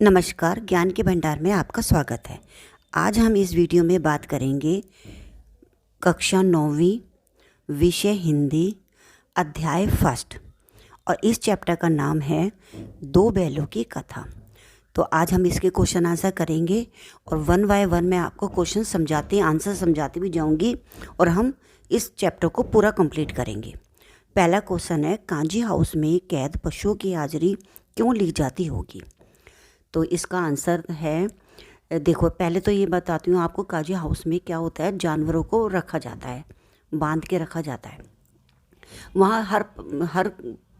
नमस्कार, ज्ञान के भंडार में आपका स्वागत है। आज हम इस वीडियो में बात करेंगे कक्षा 9वीं, विषय हिंदी, अध्याय फर्स्ट, और इस चैप्टर का नाम है दो बैलों की कथा। तो आज हम इसके क्वेश्चन आंसर करेंगे और वन बाय वन मैं आपको क्वेश्चन समझाते आंसर समझाती भी जाऊंगी और हम इस चैप्टर को पूरा कंप्लीट करेंगे। पहला क्वेश्चन है, कांजी हाउस में कैद पशुओं की हाजिरी क्यों ली जाती होगी? तो इसका आंसर है, देखो पहले तो ये बताती हूँ आपको, काजी हाउस में क्या होता है, जानवरों को रखा जाता है, बांध के रखा जाता है। वहाँ हर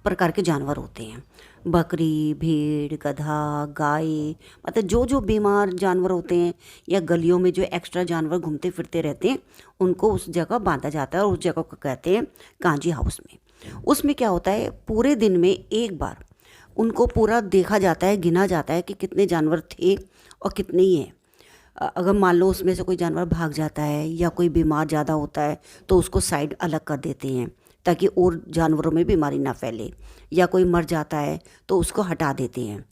प्रकार के जानवर होते हैं, बकरी, भेड़, गधा, गाय, मतलब जो जो बीमार जानवर होते हैं या गलियों में जो एक्स्ट्रा जानवर घूमते फिरते रहते हैं उनको उस जगह बांधा जाता है और उस जगह को कहते हैं कांजी हाउस में। उसमें क्या होता है, पूरे दिन में एक बार उनको पूरा देखा जाता है, गिना जाता है कि कितने जानवर थे और कितने ही हैं। अगर मान लो उसमें से कोई जानवर भाग जाता है या कोई बीमार ज़्यादा होता है तो उसको साइड अलग कर देते हैं ताकि और जानवरों में बीमारी ना फैले, या कोई मर जाता है तो उसको हटा देते हैं।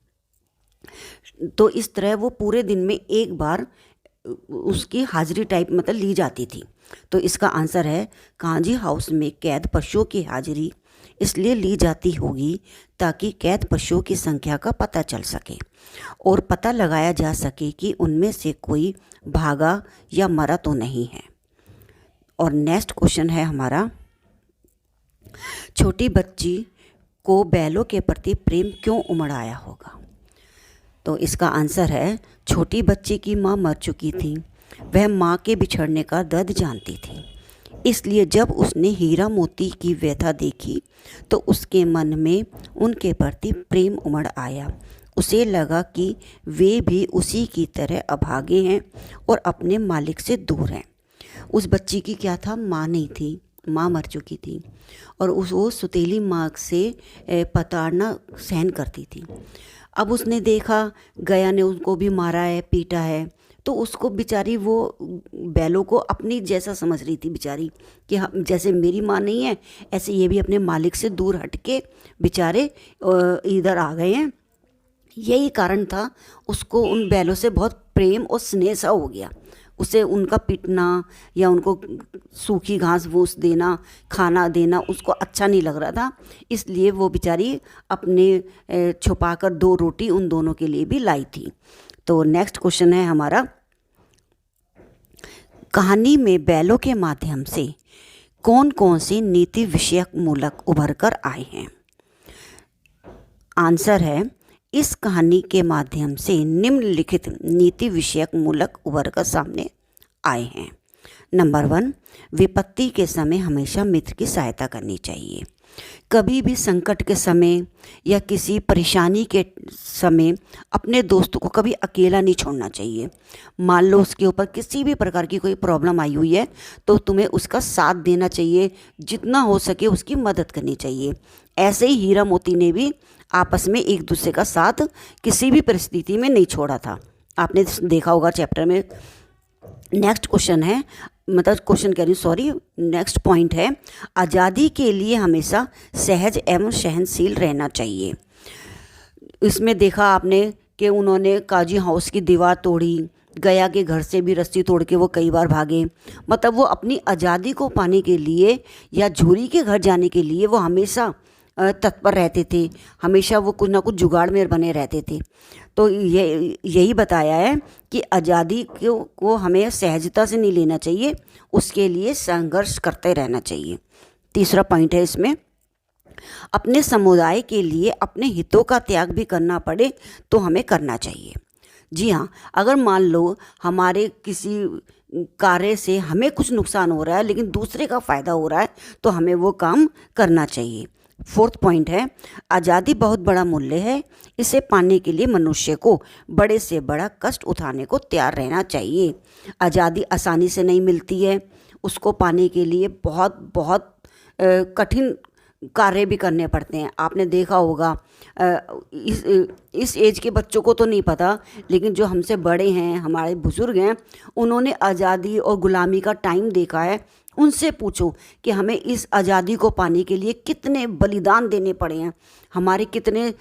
तो इस तरह वो पूरे दिन में एक बार उसकी हाजिरी टाइप मतलब ली जाती थी। तो इसका आंसर है, कांजी हाउस में कैद पशुओं की हाजिरी इसलिए ली जाती होगी ताकि कैद पशुओं की संख्या का पता चल सके और पता लगाया जा सके कि उनमें से कोई भागा या मरा तो नहीं है। और नेक्स्ट क्वेश्चन है हमारा, छोटी बच्ची को बैलों के प्रति प्रेम क्यों उमड़ आया होगा? तो इसका आंसर है, छोटी बच्ची की माँ मर चुकी थी, वह माँ के बिछड़ने का दर्द जानती थी, इसलिए जब उसने हीरा मोती की व्यथा देखी तो उसके मन में उनके प्रति प्रेम उमड़ आया। उसे लगा कि वे भी उसी की तरह अभागे हैं और अपने मालिक से दूर हैं। उस बच्ची की क्या था, माँ नहीं थी, माँ मर चुकी थी और वो सुतीली माँ से प्रताड़ना सहन करती थी। अब उसने देखा गया ने उसको भी मारा है, पीटा है, तो उसको बेचारी वो बैलों को अपनी जैसा समझ रही थी बेचारी कि जैसे मेरी माँ नहीं है ऐसे ये भी अपने मालिक से दूर हट के बेचारे इधर आ गए हैं। यही कारण था, उसको उन बैलों से बहुत प्रेम और स्नेह सा हो गया। उसे उनका पीटना या उनको सूखी घास फूस देना, खाना देना उसको अच्छा नहीं लग रहा था, इसलिए वो बेचारी अपने छुपाकर 2 रोटी उन दोनों के लिए भी लाई थी। तो नेक्स्ट क्वेश्चन है हमारा, कहानी में बैलों के माध्यम से कौन कौन से नीति विषयक मूलक उभर कर आए हैं? आंसर है, इस कहानी के माध्यम से निम्नलिखित नीति विषयक मूलक उभर कर सामने आए हैं। नंबर 1, विपत्ति के समय हमेशा मित्र की सहायता करनी चाहिए। कभी भी संकट के समय या किसी परेशानी के समय अपने दोस्त को कभी अकेला नहीं छोड़ना चाहिए। मान लो उसके ऊपर किसी भी प्रकार की कोई प्रॉब्लम आई हुई है तो तुम्हें उसका साथ देना चाहिए, जितना हो सके उसकी मदद करनी चाहिए। ऐसे ही हीरा मोती ने भी आपस में एक दूसरे का साथ किसी भी परिस्थिति में नहीं छोड़ा था, आपने देखा होगा चैप्टर में। नेक्स्ट क्वेश्चन है, मतलब क्वेश्चन कह रही हूँ, सॉरी, नेक्स्ट पॉइंट है, आज़ादी के लिए हमेशा सहज एवं सहनशील रहना चाहिए। इसमें देखा आपने कि उन्होंने काजी हाउस की दीवार तोड़ी, गया के घर से भी रस्सी तोड़ के वो कई बार भागे, मतलब वो अपनी आज़ादी को पाने के लिए या झूरी के घर जाने के लिए वो हमेशा तत्पर रहते थे, हमेशा वो कुछ ना कुछ जुगाड़ में बने रहते थे। तो यही बताया है कि आज़ादी को हमें सहजता से नहीं लेना चाहिए, उसके लिए संघर्ष करते रहना चाहिए। तीसरा पॉइंट है इसमें, अपने समुदाय के लिए अपने हितों का त्याग भी करना पड़े तो हमें करना चाहिए। जी हाँ, अगर मान लो हमारे किसी कार्य से हमें कुछ नुकसान हो रहा है लेकिन दूसरे का फ़ायदा हो रहा है तो हमें वो काम करना चाहिए। 4th पॉइंट है, आज़ादी बहुत बड़ा मूल्य है, इसे पाने के लिए मनुष्य को बड़े से बड़ा कष्ट उठाने को तैयार रहना चाहिए। आज़ादी आसानी से नहीं मिलती है, उसको पाने के लिए बहुत बहुत कठिन कार्य भी करने पड़ते हैं। आपने देखा होगा, इस एज के बच्चों को तो नहीं पता, लेकिन जो हमसे बड़े हैं, हमारे बुज़ुर्ग हैं, उन्होंने आज़ादी और ग़ुलामी का टाइम देखा है। उनसे पूछो कि हमें इस आज़ादी को पाने के लिए कितने बलिदान देने पड़े हैं, हमारे कितने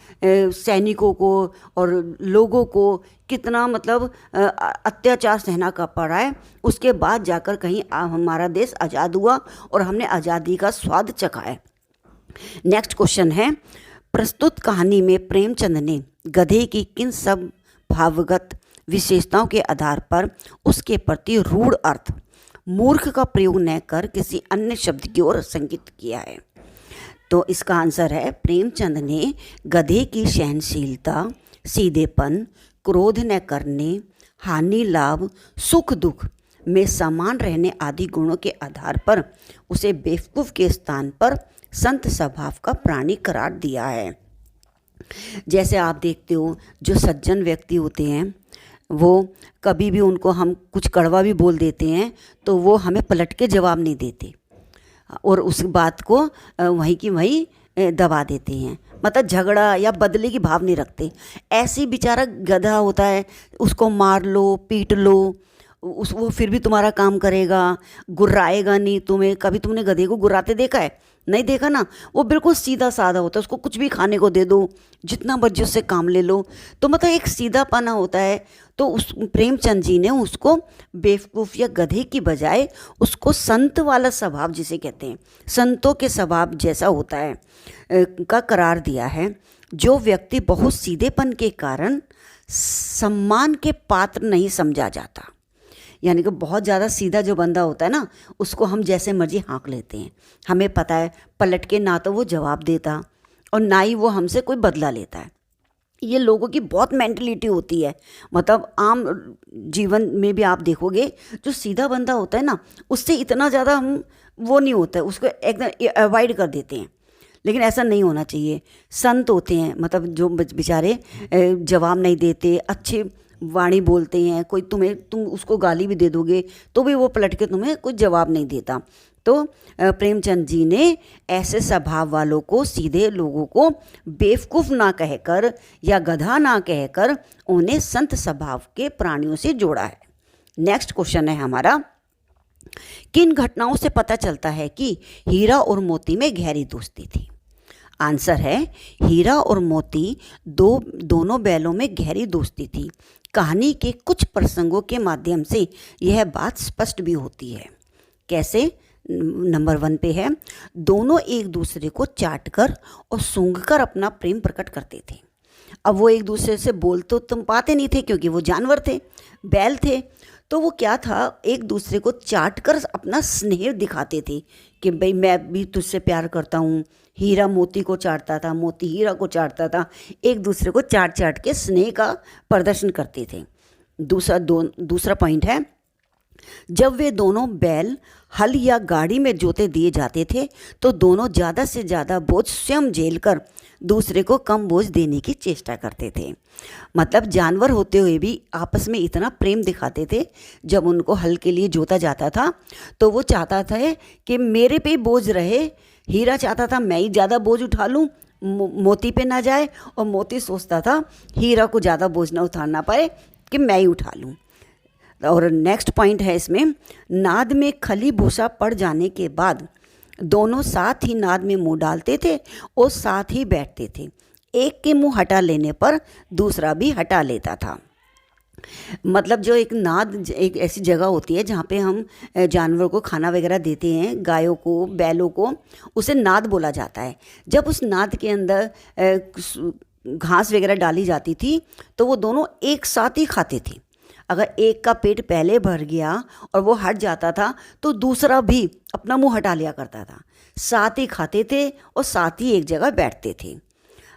सैनिकों को और लोगों को कितना मतलब अत्याचार सहना का पड़ा है। उसके बाद जाकर कहीं हमारा देश आज़ाद हुआ और हमने आज़ादी का स्वाद चखा है। नेक्स्ट क्वेश्चन है, प्रस्तुत कहानी में प्रेमचंद ने गधे की किन सब भावगत विशेषताओं के आधार पर उसके प्रति रूढ़ अर्थ मूर्ख का प्रयोग न कर किसी अन्य शब्द की ओर संकेत किया है? तो इसका आंसर है, प्रेमचंद ने गधे की सहनशीलता, सीधेपन, क्रोध न करने, हानि लाभ, सुख दुख में समान रहने आदि गुणों के आधार पर उसे बेवकूफ़ के स्थान पर संत स्वभाव का प्राणी करार दिया है। जैसे आप देखते हो, जो सज्जन व्यक्ति होते हैं वो कभी भी, उनको हम कुछ कड़वा भी बोल देते हैं तो वो हमें पलट के जवाब नहीं देते और उस बात को वहीं की वहीं दबा देते हैं, मतलब झगड़ा या बदले की भाव नहीं रखते। ऐसी बेचारा गधा होता है, उसको मार लो, पीट लो, वो फिर भी तुम्हारा काम करेगा, गुर्राएगा नहीं तुम्हें। कभी तुमने गधे को गुर्राते देखा है? नहीं देखा ना। वो बिल्कुल सीधा साधा होता है, उसको कुछ भी खाने को दे दो, जितना मर्जी उससे काम ले लो। तो मतलब एक सीधापना होता है। तो उस प्रेमचंद जी ने उसको बेवकूफ़ या गधे की बजाय उसको संत वाला स्वभाव, जिसे कहते हैं संतों के स्वभाव जैसा होता है, का करार दिया है। जो व्यक्ति बहुत सीधेपन के कारण सम्मान के पात्र नहीं समझा जाता, यानी कि बहुत ज़्यादा सीधा जो बंदा होता है ना, उसको हम जैसे मर्जी हाँक लेते हैं। हमें पता है पलट के ना तो वो जवाब देता और ना ही वो हमसे कोई बदला लेता है। ये लोगों की बहुत मेंटलिटी होती है। मतलब आम जीवन में भी आप देखोगे, जो सीधा बंदा होता है ना, उससे इतना ज़्यादा हम वो नहीं होता है, उसको एकदम अवॉइड कर देते हैं। लेकिन ऐसा नहीं होना चाहिए। संत होते हैं, मतलब जो बेचारे जवाब नहीं देते, अच्छे वाणी बोलते हैं। कोई तुम उसको गाली भी दे दोगे तो भी वो पलट के तुम्हें कुछ जवाब नहीं देता। तो प्रेमचंद जी ने ऐसे स्वभाव वालों को, सीधे लोगों को बेवकूफ़ ना कहकर या गधा ना कहकर उन्हें संत स्वभाव के प्राणियों से जोड़ा है। नेक्स्ट क्वेश्चन है हमारा, किन घटनाओं से पता चलता है कि हीरा और मोती में गहरी दोस्ती थी? आंसर है, हीरा और मोती दोनों बैलों में गहरी दोस्ती थी। कहानी के कुछ प्रसंगों के माध्यम से यह बात स्पष्ट भी होती है। कैसे? नंबर 1 पे है, दोनों एक दूसरे को चाटकर और सूंघकर अपना प्रेम प्रकट करते थे। अब वो एक दूसरे से बोल तो तुम पाते नहीं थे, क्योंकि वो जानवर थे, बैल थे। तो वो क्या था, एक दूसरे को चाटकर अपना स्नेह दिखाते थे कि भाई मैं भी तुझसे प्यार करता हूँ। हीरा मोती को चाटता था, मोती हीरा को चाटता था। एक दूसरे को चाट चाट के स्नेह का प्रदर्शन करते थे। दूसरा पॉइंट है, जब वे दोनों बैल हल या गाड़ी में जोते दिए जाते थे तो दोनों ज़्यादा से ज़्यादा बोझ स्वयं झेलकर दूसरे को कम बोझ देने की चेष्टा करते थे। मतलब जानवर होते हुए भी आपस में इतना प्रेम दिखाते थे। जब उनको हल के लिए जोता जाता था तो वो चाहता था कि मेरे पे ही बोझ रहे। हीरा चाहता था मैं ही ज़्यादा बोझ उठा लूँ, मोती पे ना जाए, और मोती सोचता था हीरा को ज़्यादा बोझ ना उठाना पड़े कि मैं ही उठा लूँ। और नेक्स्ट पॉइंट है इसमें, नाद में खली भूसा पड़ जाने के बाद दोनों साथ ही नाद में मुंह डालते थे और साथ ही बैठते थे। एक के मुंह हटा लेने पर दूसरा भी हटा लेता था। मतलब जो एक नाद, एक ऐसी जगह होती है जहाँ पे हम जानवर को खाना वगैरह देते हैं, गायों को, बैलों को, उसे नाद बोला जाता है। जब उस नाद के अंदर घास वगैरह डाली जाती थी तो वो दोनों एक साथ ही खाते थे। अगर एक का पेट पहले भर गया और वो हट जाता था तो दूसरा भी अपना मुंह हटा लिया करता था। साथ ही खाते थे और साथ ही एक जगह बैठते थे।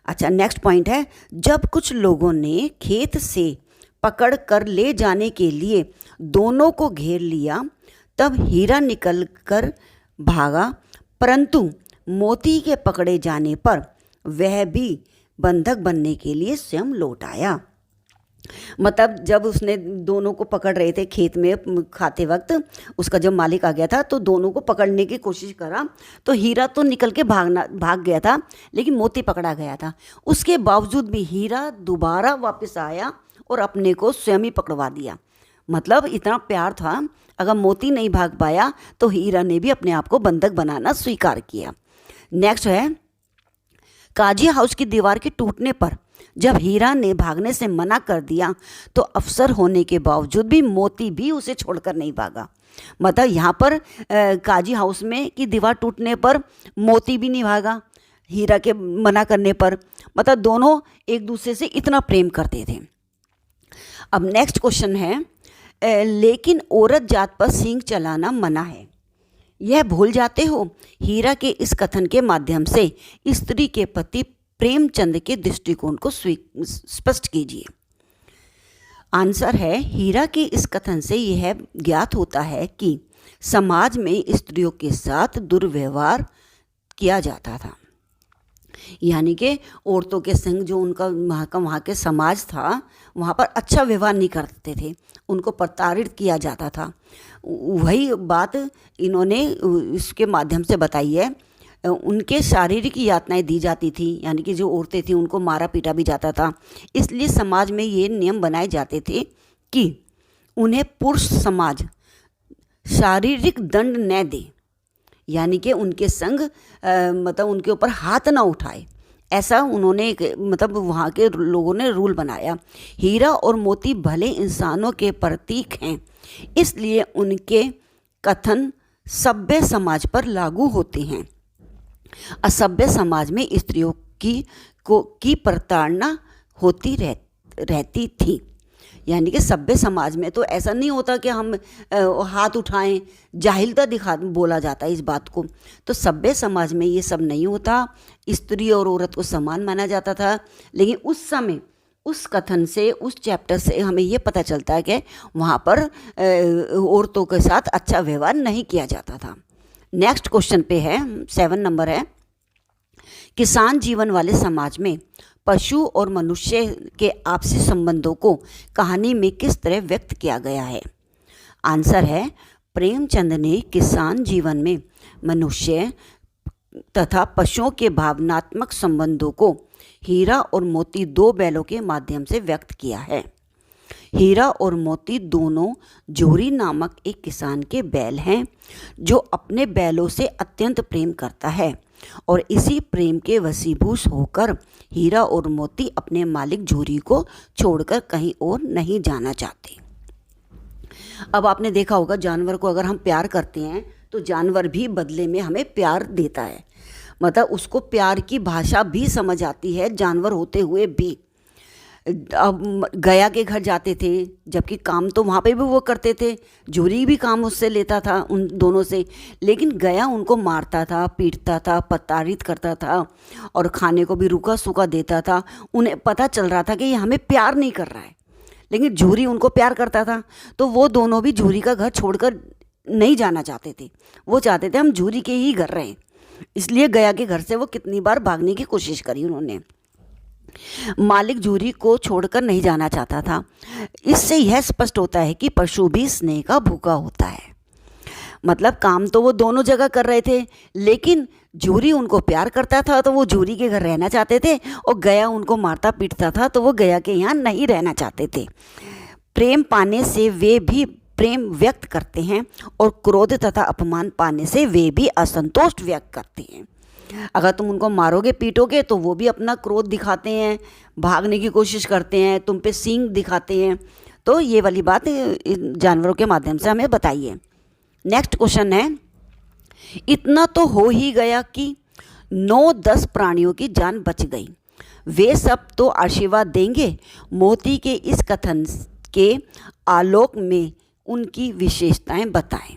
अच्छा, नेक्स्ट पॉइंट है, जब कुछ लोगों ने खेत से पकड़ कर ले जाने के लिए दोनों को घेर लिया तब हीरा निकल कर भागा, परंतु मोती के पकड़े जाने पर वह भी बंधक बनने के लिए स्वयं लौट आया। मतलब जब उसने दोनों को पकड़ रहे थे खेत में खाते वक्त, उसका जब मालिक आ गया था तो दोनों को पकड़ने की कोशिश करा, तो हीरा तो निकल के भाग गया था, लेकिन मोती पकड़ा गया था। उसके बावजूद भी हीरा दोबारा वापस आया और अपने को स्वयं ही पकड़वा दिया। मतलब इतना प्यार था, अगर मोती नहीं भाग पाया तो हीरा ने भी अपने आप को बंधक बनाना स्वीकार किया। नेक्स्ट है, काजी हाउस की दीवार के टूटने पर जब हीरा ने भागने से मना कर दिया तो अफसर होने के बावजूद भी मोती भी उसे छोड़कर नहीं भागा। मतलब यहाँ पर काजी हाउस में की दीवार टूटने पर मोती भी नहीं भागा हीरा के मना करने पर। मतलब दोनों एक दूसरे से इतना प्रेम करते थे। अब नेक्स्ट क्वेश्चन है, लेकिन औरत जात पर सींग चलाना मना है, यह भूल जाते हो। हीरा के इस कथन के माध्यम से स्त्री के पति प्रेमचंद के दृष्टिकोण को स्पष्ट कीजिए। आंसर है, हीरा के इस कथन से यह ज्ञात होता है कि समाज में स्त्रियों के साथ दुर्व्यवहार किया जाता था। यानी कि औरतों के संग जो उनका वहाँ के समाज था, वहाँ पर अच्छा व्यवहार नहीं करते थे, उनको प्रताड़ित किया जाता था। वही बात इन्होंने इसके माध्यम से बताई है। उनके शारीरिक यातनाएं दी जाती थी, यानी कि जो औरतें थीं उनको मारा पीटा भी जाता था। इसलिए समाज में ये नियम बनाए जाते थे कि उन्हें पुरुष समाज शारीरिक दंड न दे, यानी कि उनके संग मतलब उनके ऊपर हाथ ना उठाए, ऐसा उन्होंने मतलब वहाँ के लोगों ने रूल बनाया। हीरा और मोती भले इंसानों के प्रतीक हैं, इसलिए उनके कथन सभ्य समाज पर लागू होते हैं। असभ्य समाज में स्त्रियों की प्रताड़ना होती रहती थी। यानी कि सभ्य समाज में तो ऐसा नहीं होता कि हम हाथ उठाएं, जाहिलता बोला जाता है इस बात को। तो सभ्य समाज में ये सब नहीं होता, स्त्री और औरत को समान माना जाता था। लेकिन उस समय उस कथन से, उस चैप्टर से हमें ये पता चलता है कि वहाँ पर औरतों के साथ अच्छा व्यवहार नहीं किया जाता था। नेक्स्ट क्वेश्चन पे है, 7 नंबर है, किसान जीवन वाले समाज में पशु और मनुष्य के आपसी संबंधों को कहानी में किस तरह व्यक्त किया गया है। आंसर है, प्रेमचंद ने किसान जीवन में मनुष्य तथा पशुओं के भावनात्मक संबंधों को हीरा और मोती 2 बैलों के माध्यम से व्यक्त किया है। हीरा और मोती दोनों जोहरी नामक एक किसान के बैल हैं, जो अपने बैलों से अत्यंत प्रेम करता है और इसी प्रेम के वशीभूत होकर हीरा और मोती अपने मालिक जोहरी को छोड़कर कहीं और नहीं जाना चाहते। अब आपने देखा होगा, जानवर को अगर हम प्यार करते हैं तो जानवर भी बदले में हमें प्यार देता है। मतलब उसको प्यार की भाषा भी समझ आती है, जानवर होते हुए भी। अब गया के घर जाते थे, जबकि काम तो वहाँ पे भी वो करते थे, जोहरी भी काम उससे लेता था उन दोनों से, लेकिन गया उनको मारता था, पीटता था, प्रताड़ित करता था और खाने को भी रूखा सूखा देता था। उन्हें पता चल रहा था कि ये हमें प्यार नहीं कर रहा है, लेकिन जोहरी उनको प्यार करता था। तो वो दोनों भी जोहरी का घर छोड़कर नहीं जाना चाहते थे, वो चाहते थे हम जोहरी के ही घर रहें। इसलिए गया के घर से वो कितनी बार भागने की कोशिश करी उन्होंने। मालिक जोहरी को छोड़कर नहीं जाना चाहता था। इससे यह स्पष्ट होता है कि पशु भी स्नेह का भूखा होता है। मतलब काम तो वो दोनों जगह कर रहे थे, लेकिन जोहरी उनको प्यार करता था तो वो जोहरी के घर रहना चाहते थे, और गया उनको मारता पीटता था तो वो गया के यहाँ नहीं रहना चाहते थे। प्रेम पाने से वे भी प्रेम व्यक्त करते हैं और क्रोध तथा अपमान पाने से वे भी असंतोष व्यक्त करते हैं। अगर तुम उनको मारोगे पीटोगे तो वो भी अपना क्रोध दिखाते हैं, भागने की कोशिश करते हैं, तुम पे सींग दिखाते हैं। तो ये वाली बात जानवरों के माध्यम से हमें बताइए। नेक्स्ट क्वेश्चन है, इतना तो हो ही गया कि 9-10 प्राणियों की जान बच गई, वे सब तो आशीर्वाद देंगे। मोती के इस कथन के आलोक में उनकी विशेषताएं बताएं।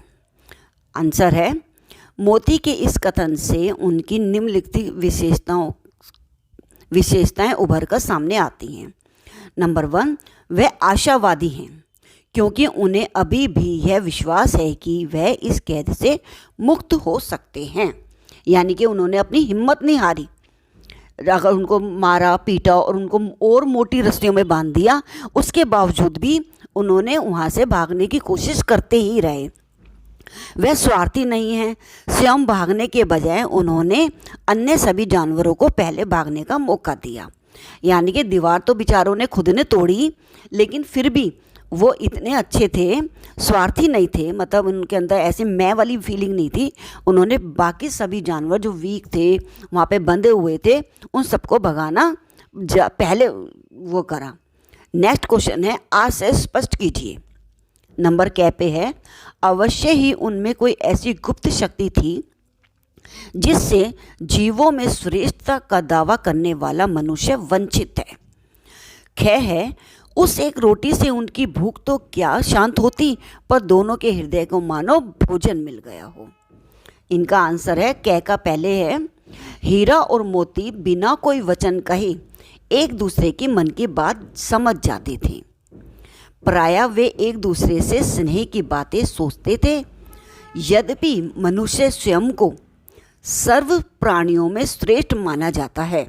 आंसर है, मोती के इस कथन से उनकी निम्नलिखित विशेषताएं उभर कर सामने आती हैं। नंबर 1, वह आशावादी हैं, क्योंकि उन्हें अभी भी यह विश्वास है कि वह इस कैद से मुक्त हो सकते हैं। यानी कि उन्होंने अपनी हिम्मत नहीं हारी, अगर उनको मारा पीटा और उनको और मोटी रस्सियों में बांध दिया, उसके बावजूद भी उन्होंने वहाँ से भागने की कोशिश करते ही रहे। वह स्वार्थी नहीं है। स्वयं भागने के बजाय उन्होंने अन्य सभी जानवरों को पहले भागने का मौका दिया। यानी कि दीवार तो बेचारों ने खुद ने तोड़ी, लेकिन फिर भी वो इतने अच्छे थे, स्वार्थी नहीं थे, मतलब उनके अंदर ऐसे मैं वाली फीलिंग नहीं थी। उन्होंने बाकी सभी जानवर जो वीक थे, वहाँ पे बंधे हुए थे, उन सबको भगाना पहले वो करा। नेक्स्ट क्वेश्चन है, आज से स्पष्ट कीजिए। नंबर क्या पे है, अवश्य ही उनमें कोई ऐसी गुप्त शक्ति थी जिससे जीवों में श्रेष्ठता का दावा करने वाला मनुष्य वंचित है। ख है, उस एक रोटी से उनकी भूख तो क्या शांत होती, पर दोनों के हृदय को मानो भोजन मिल गया हो। इनका आंसर है, क का पहले है, हीरा और मोती बिना कोई वचन कहे एक दूसरे की मन की बात समझ जाते थे। प्रायः वे एक दूसरे से स्नेह की बातें सोचते थे। यद्यपि मनुष्य स्वयं को सर्व प्राणियों में श्रेष्ठ माना जाता है,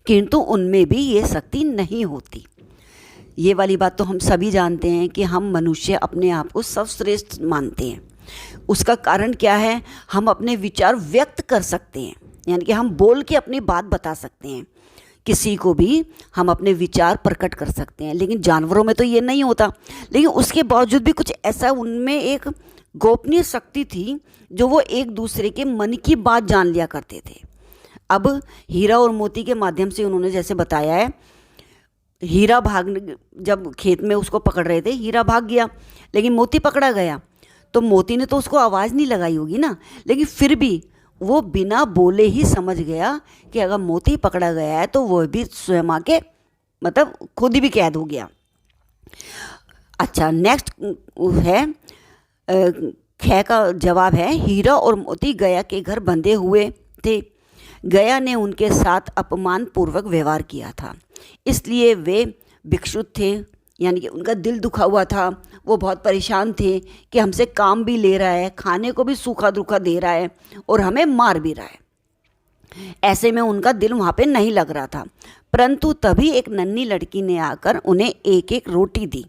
किंतु उनमें भी ये शक्ति नहीं होती। ये वाली बात तो हम सभी जानते हैं कि हम मनुष्य अपने आप को सर्वश्रेष्ठ मानते हैं। उसका कारण क्या है, हम अपने विचार व्यक्त कर सकते हैं, यानी कि हम बोल के अपनी बात बता सकते हैं, किसी को भी हम अपने विचार प्रकट कर सकते हैं। लेकिन जानवरों में तो ये नहीं होता, लेकिन उसके बावजूद भी कुछ ऐसा उनमें एक गोपनीय शक्ति थी जो वो एक दूसरे के मन की बात जान लिया करते थे। अब हीरा और मोती के माध्यम से उन्होंने जैसे बताया है, हीरा जब खेत में उसको पकड़ रहे थे, हीरा भाग गया, लेकिन मोती पकड़ा गया। तो मोती ने तो उसको आवाज़ नहीं लगाई होगी ना, लेकिन फिर भी वो बिना बोले ही समझ गया कि अगर मोती पकड़ा गया है तो वो भी स्वयं आके मतलब खुद ही भी कैद हो गया। अच्छा, नेक्स्ट है, ख का जवाब है, हीरा और मोती गया के घर बंधे हुए थे। गया ने उनके साथ अपमान पूर्वक व्यवहार किया था, इसलिए वे विक्षुब्ध थे, यानी कि उनका दिल दुखा हुआ था। वो बहुत परेशान थे कि हमसे काम भी ले रहा है, खाने को भी सूखा दूखा दे रहा है और हमें मार भी रहा है। ऐसे में उनका दिल वहाँ पे नहीं लग रहा था। परंतु तभी एक नन्ही लड़की ने आकर उन्हें एक एक रोटी दी।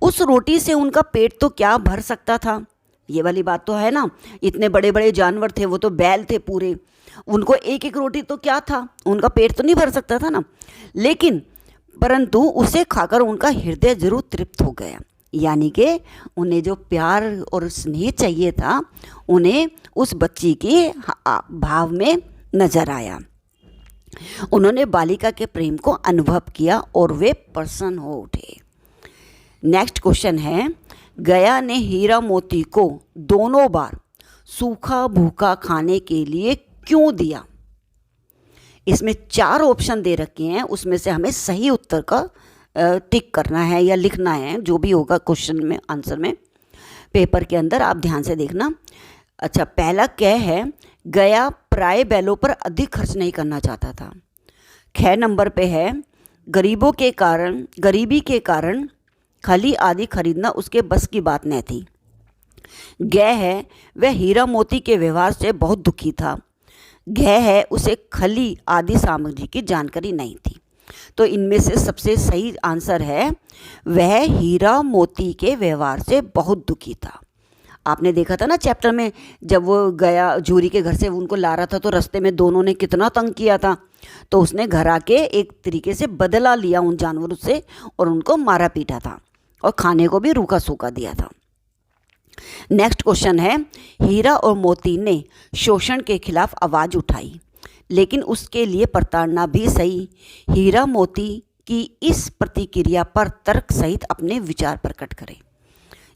उस रोटी से उनका पेट तो क्या भर सकता था, ये वाली बात तो है ना। इतने बड़े बड़े जानवर थे, वो तो बैल थे पूरे, उनको एक एक रोटी तो क्या था, उनका पेट तो नहीं भर सकता था ना। लेकिन परंतु उसे खाकर उनका हृदय जरूर तृप्त हो गया, यानी कि उन्हें जो प्यार और स्नेह चाहिए था उन्हें उस बच्ची के भाव में नजर आया। उन्होंने बालिका के प्रेम को अनुभव किया और वे प्रसन्न हो उठे। नेक्स्ट क्वेश्चन है, गया ने हीरा मोती को दोनों बार सूखा भूखा खाने के लिए क्यों दिया? इसमें 4 ऑप्शन दे रखे हैं, उसमें से हमें सही उत्तर का टिक करना है या लिखना है, जो भी होगा क्वेश्चन में आंसर में पेपर के अंदर, आप ध्यान से देखना। अच्छा, पहला क्या है, गया प्राय बैलों पर अधिक खर्च नहीं करना चाहता था। ख नंबर पे है, गरीबी के कारण खली आदि खरीदना उसके बस की बात न थी। ग है, वह हीरा मोती के व्यवहार से बहुत दुखी था। घ है, उसे खली आदि सामग्री की जानकारी नहीं थी। तो इनमें से सबसे सही आंसर है, वह हीरा मोती के व्यवहार से बहुत दुखी था। आपने देखा था ना चैप्टर में, जब वो गया झूरी के घर से उनको ला रहा था तो रास्ते में दोनों ने कितना तंग किया था, तो उसने घर आके एक तरीके से बदला लिया उन जानवरों से और उनको मारा पीटा था और खाने को भी रूखा सूखा दिया था। नेक्स्ट क्वेश्चन है, हीरा और मोती ने शोषण के खिलाफ आवाज़ उठाई, लेकिन उसके लिए प्रताड़ना भी सही। हीरा मोती की इस प्रतिक्रिया पर तर्क सहित अपने विचार प्रकट करें।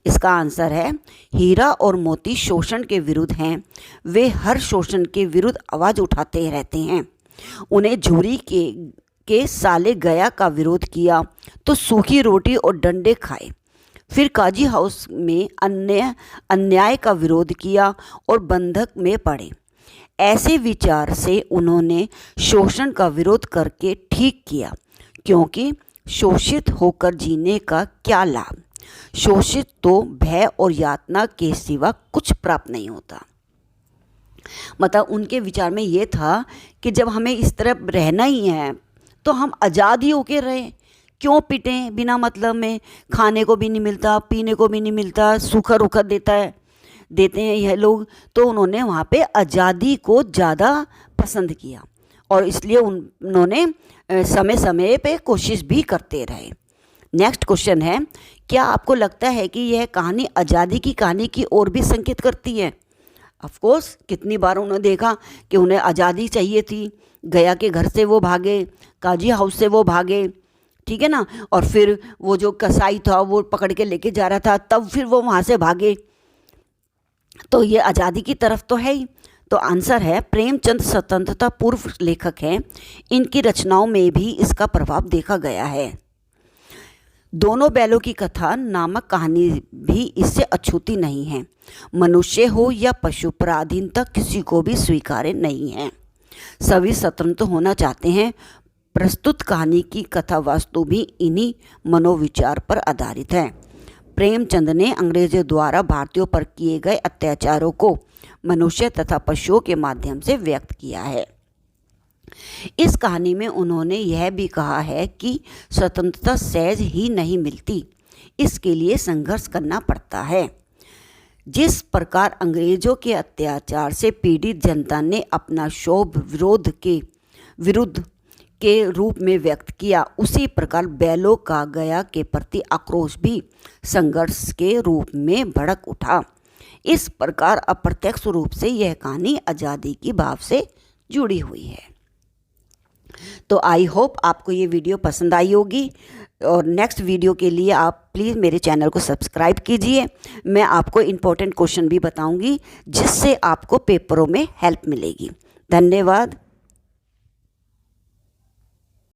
इसका आंसर है, हीरा और मोती शोषण के विरुद्ध हैं। वे हर शोषण के विरुद्ध आवाज़ उठाते रहते हैं। उन्हें झूरी के साले गया का विरोध किया तो सूखी रोटी और डंडे खाए। फिर काजी हाउस में अन्याय का विरोध किया और बंधक में पड़े। ऐसे विचार से उन्होंने शोषण का विरोध करके ठीक किया, क्योंकि शोषित होकर जीने का क्या लाभ। शोषित तो भय और यातना के सिवा कुछ प्राप्त नहीं होता। मतलब उनके विचार में ये था कि जब हमें इस तरह रहना ही है तो हम आज़ाद ही होकर रहें, क्यों पिटें बिना मतलब में। खाने को भी नहीं मिलता, पीने को भी नहीं मिलता, सूखा रूखा देते हैं यह लोग। तो उन्होंने वहाँ पे आज़ादी को ज़्यादा पसंद किया और इसलिए उन्होंने समय समय पे कोशिश भी करते रहे। नेक्स्ट क्वेश्चन है, क्या आपको लगता है कि यह कहानी आज़ादी की कहानी की ओर भी संकेत करती है? ऑफ कोर्स, कितनी बार उन्होंने देखा कि उन्हें आज़ादी चाहिए थी, गया के घर से वो भागे, काजी हाउस से वो भागे, ठीक है ना, और फिर वो जो कसाई था वो पकड़ के लेके जा रहा था, तब फिर वो वहाँ से भागे। तो ये आज़ादी की तरफ तो है ही। तो आंसर है, प्रेमचंद स्वतंत्रता पूर्व लेखक हैं, इनकी रचनाओं में भी इसका प्रभाव देखा गया है। दोनों बैलों की कथा नामक कहानी भी इससे अछूती नहीं है। मनुष्य हो या पशु, पराधीनता किसी को भी स्वीकार्य नहीं है। सभी स्वतंत्र होना चाहते हैं। प्रस्तुत कहानी की कथा वास्तु भी इन्हीं मनोविचार पर आधारित है। प्रेमचंद ने अंग्रेजों द्वारा भारतीयों पर किए गए अत्याचारों को मनुष्य तथा पशुओं के माध्यम से व्यक्त किया है। इस कहानी में उन्होंने यह भी कहा है कि स्वतंत्रता सहज ही नहीं मिलती, इसके लिए संघर्ष करना पड़ता है। जिस प्रकार अंग्रेजों के अत्याचार से पीड़ित जनता ने अपना क्षोभ विरुद्ध के रूप में व्यक्त किया, उसी प्रकार बैलों का गया के प्रति आक्रोश भी संघर्ष के रूप में भड़क उठा। इस प्रकार अप्रत्यक्ष रूप से यह कहानी आज़ादी की भाव से जुड़ी हुई है। तो आई होप आपको ये वीडियो पसंद आई होगी और नेक्स्ट वीडियो के लिए आप प्लीज़ मेरे चैनल को सब्सक्राइब कीजिए। मैं आपको इम्पोर्टेंट क्वेश्चन भी बताऊंगी जिससे आपको पेपरों में हेल्प मिलेगी। धन्यवाद।